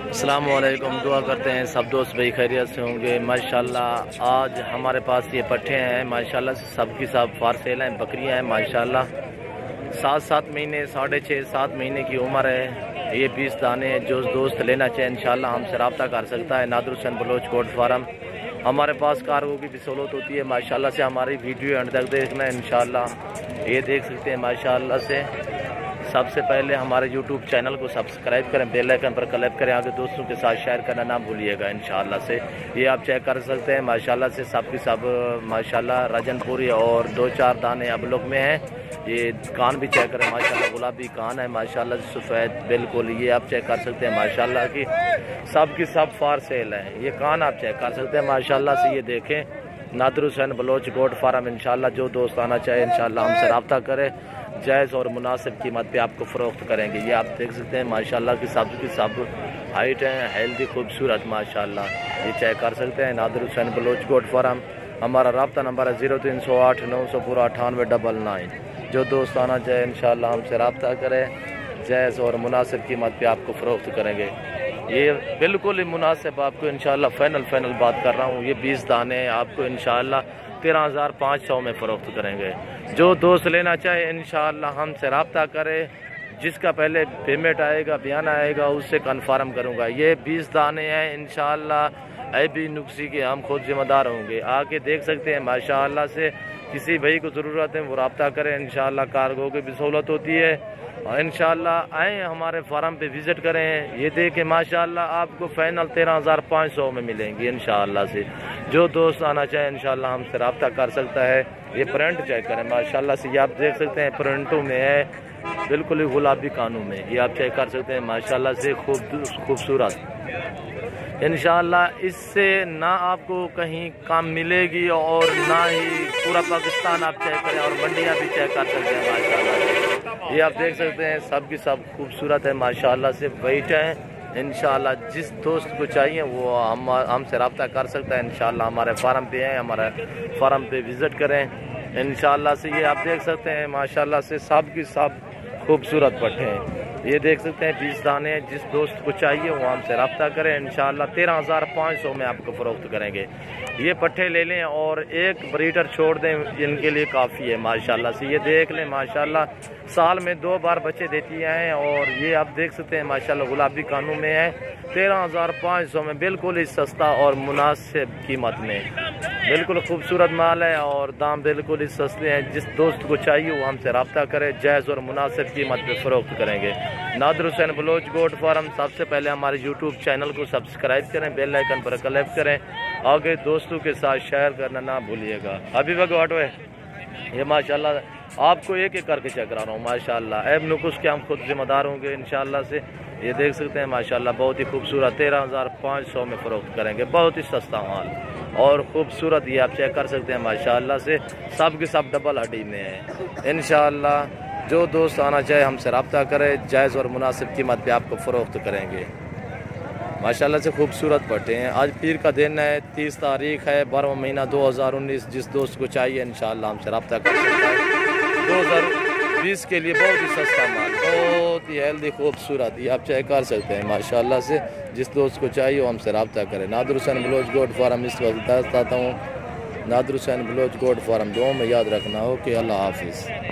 अस्सलामुअलैकुम। दुआ करते हैं सब दोस्त भाई खैरियत से होंगे। माशाल्लाह आज हमारे पास ये पट्ठे हैं माशाल्लाह से सब की सब फार सेल हैं, बकरियां हैं माशाल्लाह। 7 महीने 6.5 7 महीने की उम्र है। ये 20 दाने हैं। जो दोस्त लेना चाहे इंशाल्लाह हमसे रब्ता कर सकता है। Nadir Hussain Baloch goat farm. हमारे पास कार्गो की भी सहूलत होती है माशाल्लाह से। हमारी वीडियो एंड तक देखना है इंशाल्लाह। ये देख सकते हैं माशाल्लाह से। सबसे पहले हमारे YouTube चैनल को सब्सक्राइब करें, बेल आइकन पर क्लिक करें, आगे दोस्तों के साथ शेयर करना ना भूलिएगा इंशाल्लाह से। ये आप चेक कर सकते हैं माशाल्लाह से सब की सब माशाल्लाह राजनपुरी और 2-4 दाने अबलोक में हैं। ये कान भी चेक करें माशाल्लाह, गुलाबी कान है माशाल्लाह सफ़ेद बिल्कुल। ये आप चेक कर सकते हैं माशाल्लाह की सब की सब फार सेल है। ये कान आप चेक कर सकते हैं माशाल्लाह से। ये देखें नादिर हुसैन बलोच गोट फार्म। इंशाल्लाह जो दोस्त आना चाहे इंशाल्लाह हमसे रब्ता करे, जायज़ और मुनासिब कीमत पे आपको फ़रोख्त करेंगे। ये आप देख सकते हैं माशाल्लाह की सब हाइट है, हेल्दी खूबसूरत माशाल्लाह। ये चेक कर सकते हैं नादिर हुसैन बलोच गोट फार्म। हमारा रब्ता नंबर है 0308 900 9899। जो दोस्त आना चाहे इंशाल्लाह हमसे रब्ता करें, जायज़ और मुनासिब कीमत पे आपको फ़रोख्त करेंगे। ये बिल्कुल ही मुनासिब आपको इंशाल्लाह फ़ाइनल बात कर रहा हूँ। ये 20 दाने आपको इंशाल्लाह 13,500 में फ़रोख्त करेंगे। जो दोस्त लेना चाहे इंशाल्लाह हमसे रब्ता करे। जिसका पहले पेमेंट आएगा, बयान आएगा, उससे कन्फर्म करूँगा। ये 20 दाने हैं इंशाल्लाह। ऐबी नुक्सी के हम खुद जिम्मेदार होंगे। आके देख सकते हैं माशाल्लाह से। किसी भाई को ज़रूरत है वो रब्ता करें इंशाल्लाह। कार्गो की भी सहूलत होती है और इंशाल्लाह आएँ हमारे फार्म पे विज़िट करें। ये देखें माशाल्लाह आपको फ़ाइनल 13,500 में मिलेंगी इंशाल्लाह से। जो दोस्त आना चाहे इंशाल्लाह हमसे रब्ता कर सकता है। ये प्रिंट चेक करें माशाल्लाह से। ये आप देख सकते हैं प्रिंटों में है, बिल्कुल ही गुलाबी कानों में। ये आप चेक कर सकते हैं माशाल्लाह से खूबसूरत। इंशाल्लाह इससे ना आपको कहीं काम मिलेगी और ना ही पूरा पाकिस्तान आप चेक करें और मंडियाँ भी चेक कर सकते हैं माशाल्लाह। ये आप देख सकते हैं सब की सब खूबसूरत है माशाल्लाह से। वेट है इंशाल्लाह। जिस दोस्त को चाहिए वो हमसे रब्ता कर सकता है इंशाल्लाह। हमारे फार्म पे हैं, हमारे फार्म पे विज़िट करें इंशाल्लाह से। ये आप देख सकते हैं माशाल्लाह से सब की सब खूबसूरत पट्टे हैं। ये देख सकते हैं 20 दाने। जिस दोस्त को चाहिए वो हमसे रब्ता करें इंशाल्लाह। 13,500 में आपको फ़रोख्त करेंगे। ये पट्टे ले लें और एक ब्रीडर छोड़ दें, इनके लिए काफ़ी है माशाल्लाह से। ये देख लें माशाल्लाह साल में 2 बार बच्चे देती हैं और ये आप देख सकते हैं माशाल्लाह गुलाबी कानों में है। 13,500 में बिल्कुल ही सस्ता और मुनासिब कीमत में बिल्कुल खूबसूरत माल है और दाम बिल्कुल ही सस्ते हैं। जिस दोस्त को चाहिए वो हमसे रब्ता करे, जायज़ और मुनासिब कीमत पे फ़रोख्त करेंगे। Nadir Hussain Baloch goat farm. सबसे पहले हमारे YouTube चैनल को सब्सक्राइब करें, बेल आइकन पर क्लिक करें, आगे दोस्तों के साथ शेयर करना ना भूलिएगा। अभी वक्त ऑटो है ये माशाल्लाह आपको एक करके चेक करा रहा हूँ माशाल्लाह। ऐब नुकुस के हम खुद जिम्मेदार होंगे इंशाल्लाह से। ये देख सकते हैं माशाल्लाह बहुत ही खूबसूरत 13,500 में फ़रोख्त करेंगे। बहुत ही सस्ता माल और ख़ूबसूरत। ये आप चेक कर सकते हैं माशाल्लाह से। सब के सब डबल हड्डी में है इंशाल्लाह। जो दोस्त आना चाहे हमसे रब्ता करे, जायज़ और मुनासिब कीमत पे आपको फ़रोख्त करेंगे माशाल्लाह से। खूबसूरत पट्टे हैं। आज पीर का दिन है, 30 तारीख है 12वां महीना 2019। जिस दोस्त को चाहिए इंशाल्लाह हमसे रब्ता कर सकता है। 2020 के लिए बहुत ही सस्ता माल, बहुत ही हेल्दी खूबसूरत। ये आप चेक कर सकते हैं माशाल्लाह से। जिस दोस्त को चाहिए वो हमसे रब्ता करें। नादिर हुसैन बलोच गोट फार्म इस वक्त बताता हूँ। नादिर हुसैन बलोच गोट फार्म दो में याद रखना हो कि अल्लाह हाफिज़।